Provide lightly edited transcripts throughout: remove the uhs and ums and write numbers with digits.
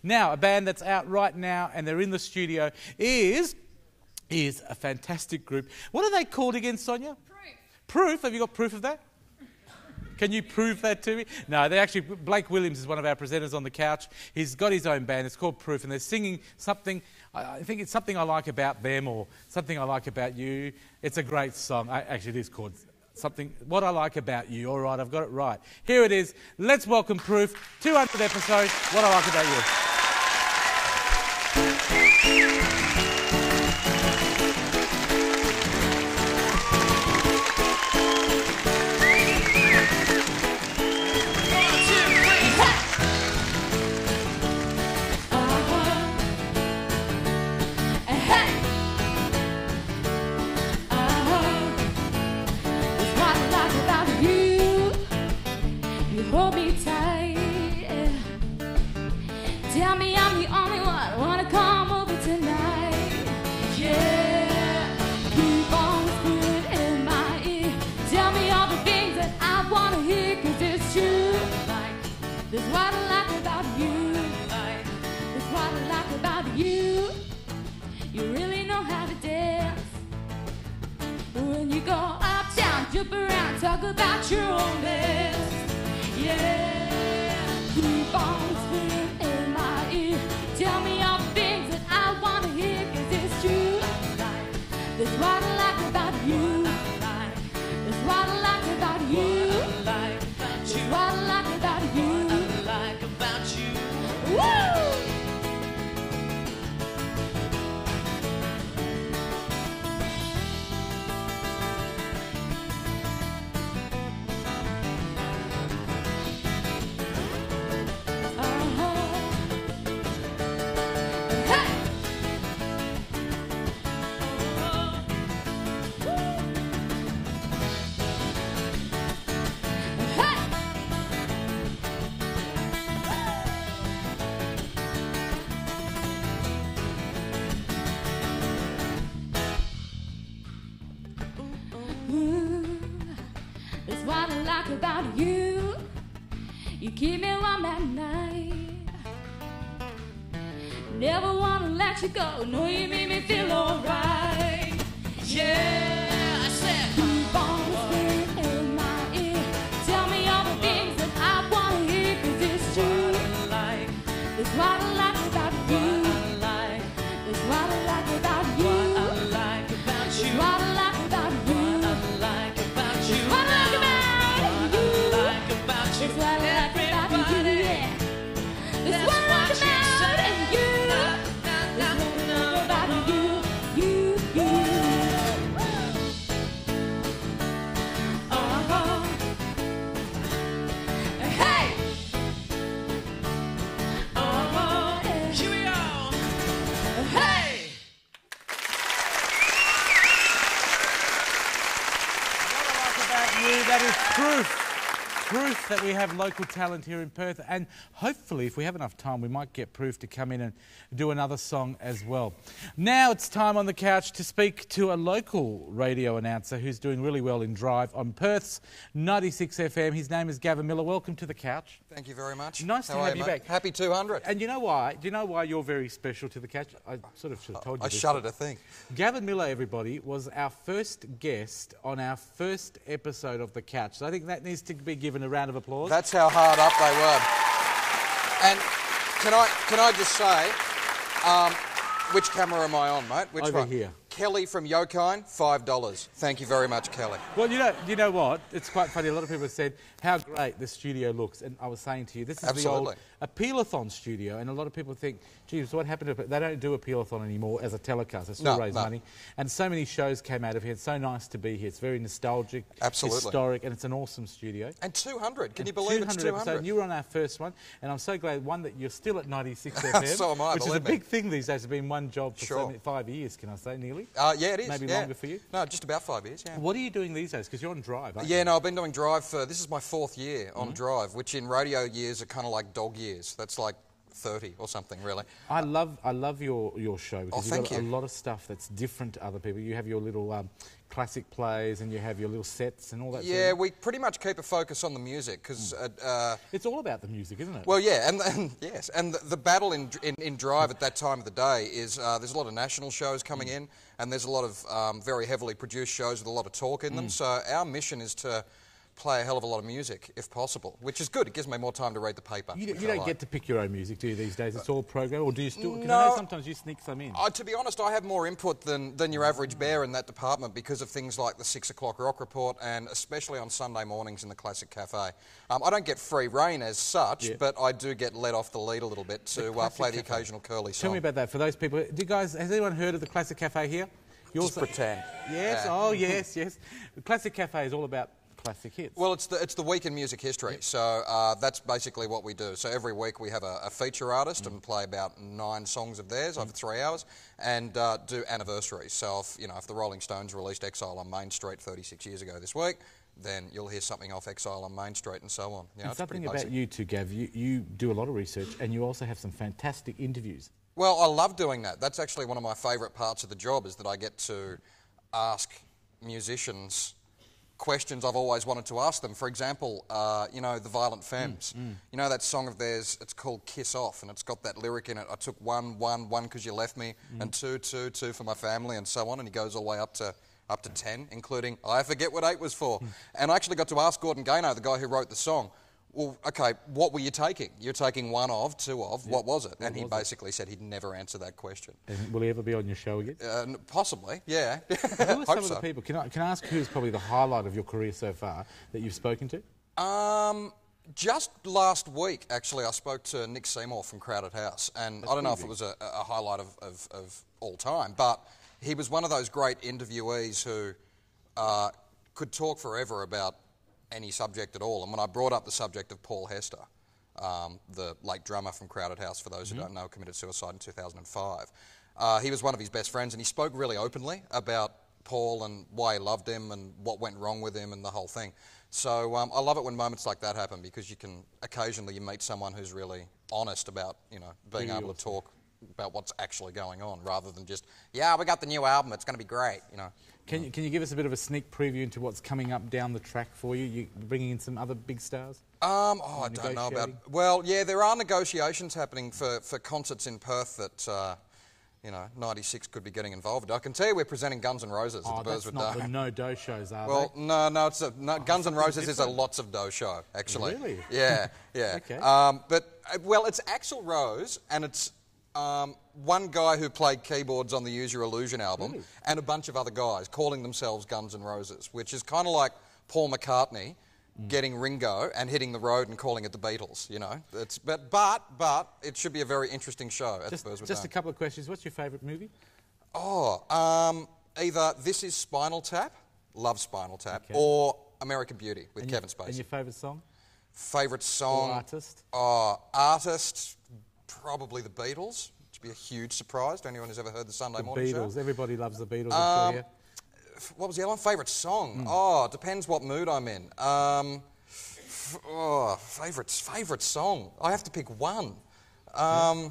Now, a band that's out right now and they're in the studio is a fantastic group. What are they called again, Sonia? Proof. Proof? Have you got proof of that? Can you prove that to me? No, they actually, Blake Williams is one of our presenters on the couch. He's got his own band. It's called Proof, and they're singing something, I think it's Something I Like About Them or Something I Like About You. It's a great song. Actually, it is called Something, What I Like About You. All right, I've got it right. Here it is. Let's welcome Proof, 200th episode, What I Like About You. Hold me tight. Tell me I'm the only one. Wanna come over tonight? Yeah. Keep on whispering in my ear. Tell me all the things that I wanna hear, 'cause it's true. This is what I like about you. This is what I like about you. You really know how to dance. When you go uptown, jump around, talk about your romance. Yeah, keep on whispering in my ear. Tell me all the things that I want to hear, 'cause it's true. That's what I like about you. That's what I like about you. That's what I like about you. Woo! That's what I like about you. You keep me warm at night. Never wanna let you go. No, you make me feel alright. Yeah, I said keep on whispering in my ear. Tell me all the things that I wanna hear, 'cause it's true. That's what I like about you. That's what I like about you. That's what I like about you. That is proof that we have local talent here in Perth, and hopefully if we have enough time we might get Proof to come in and do another song as well. Now it's time on the couch to speak to a local radio announcer who's doing really well in Drive on Perth's 96 FM. His name is Gavin Miller. Welcome to the couch. Thank you very much. Nice to have you back. Happy 200. And you know why? Do you know why you're very special to the couch? I sort of should have told you I this. shudder to think. Gavin Miller, everybody, was our first guest on our first episode of the couch. So I think that needs to be given a round of applause. That's how hard up they were. And can I just say, which camera am I on, mate? Which Over one? here. Kelly from Yokine, $5. Thank you very much, Kelly. Well, you know what? It's quite funny. A lot of people have said how great the studio looks, and I was saying to you, this is Absolutely. the old Appeal-a-thon studio, and a lot of people think, geez, what happened to it? They don't do Appeal-a-thon anymore as a telecast. They still raise money. And so many shows came out of here. It's so nice to be here. It's very nostalgic, historic, and it's an awesome studio. And 200. Can you believe it's 200? Episodes, and you were on our first one, and I'm so glad, one, that you're still at 96 FM. So am I, which is a big thing these days. It's been one job for 5 years, can I say, nearly? Yeah, it is. Maybe longer for you? No, just about 5 years, yeah. What are you doing these days? Because you're on Drive, aren't you? Yeah, no, I've been doing Drive for, this is my 4th year on Drive, which in radio years are kind of like dog years. That's like 30 or something, really. I love your show because thank you've got you. a lot of stuff that's different to other people. You have your little classic plays and you have your little sets and all that. Yeah, we pretty much keep a focus on the music because it's all about the music, isn't it? well, yeah, and yes, and the battle in Drive at that time of the day is there's a lot of national shows coming in, and there's a lot of very heavily produced shows with a lot of talk in them. So our mission is to play a hell of a lot of music, if possible, which is good. It gives me more time to read the paper. You don't get to pick your own music, do you, these days? It's all programmed, or do you still? Because No. I know sometimes you sneak some in. To be honest, I have more input than your average bear in that department because of things like the 6 o'clock rock report and especially on Sunday mornings in the Classic Cafe. I don't get free reign as such, but I do get let off the lead a little bit to play the occasional curly song. Tell me about that. For those people, has anyone heard of the Classic Cafe here? Just pretend. Yes, oh yes, yes. The Classic Cafe is all about classic hits. Well, it's the week in music history, so that's basically what we do. So every week we have a feature artist and play about 9 songs of theirs over 3 hours, and do anniversaries. So if the Rolling Stones released Exile on Main Street 36 years ago this week, then you'll hear something off Exile on Main Street and so on. And something about you too, Gav. You do a lot of research, and you also have some fantastic interviews. Well, I love doing that. That's actually one of my favourite parts of the job, is that I get to ask musicians questions I've always wanted to ask them. For example, the Violent Femmes. You know that song of theirs, it's called Kiss Off, and it's got that lyric in it, I took one because you left me, and two for my family, and so on, and he goes all the way up to 10, including I forget what 8 was for. And I actually got to ask Gordon Gano, the guy who wrote the song, well, okay, what were you taking? You're taking 1 of, 2 of, what was it? And he basically said he'd never answer that question. And will he ever be on your show again? Possibly, yeah. Who are some of the people? Can I ask who's probably the highlight of your career so far that you've spoken to? Just last week, actually, I spoke to Nick Seymour from Crowded House, and I don't know if it was a highlight of all time, but he was one of those great interviewees who could talk forever about any subject at all. And when I brought up the subject of Paul Hester, the late drummer from Crowded House, for those who don't know, committed suicide in 2005, he was one of his best friends, and he spoke really openly about Paul and why he loved him and what went wrong with him and the whole thing. So I love it when moments like that happen, because you can occasionally meet someone who's really honest about being able to talk about what's actually going on, rather than just, yeah, we got the new album, it's going to be great, Can you give us a bit of a sneak preview into what's coming up down the track for you? You bringing in some other big stars? I don't know about. Well, yeah, there are negotiations happening for concerts in Perth that 96 could be getting involved. I can tell you we're presenting Guns N' Roses at the Burswood Dome. That's not the no-do shows, are well, they? no, Guns N' Roses is a lots of dough show, actually. Really? Yeah, yeah. Okay. It's Axl Rose, and it's one guy who played keyboards on the Use Your Illusion album, and a bunch of other guys calling themselves Guns N' Roses, which is kind of like Paul McCartney getting Ringo and hitting the road and calling it the Beatles, But it should be a very interesting show at the Burswood Dome. Just a couple of questions. What's your favourite movie? Either This Is Spinal Tap, love Spinal Tap, or American Beauty with Kevin Spacey. And your favourite song? Favourite song? Or artist? Artist, probably the Beatles, which would be a huge surprise to anyone who's ever heard the Sunday morning show. Beatles. Everybody loves the Beatles, I'm sure, yeah. What was the other one? Favourite song? Depends what mood I'm in. Favourite song? I have to pick one. Okay,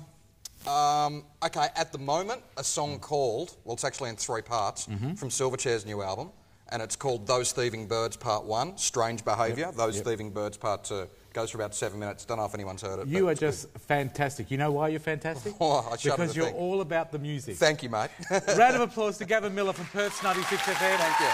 at the moment, a song called, well, it's actually in 3 parts, from Silverchair's new album, and it's called Those Thieving Birds Part 1, Strange Behaviour, Those Thieving Birds Part 2. Goes for about 7 minutes. Don't know if anyone's heard it. You are just fantastic. You know why you're fantastic? Because you're all about the music. Thank you, mate. Round of applause to Gavin Miller from Perth's 96 FM. Thank you.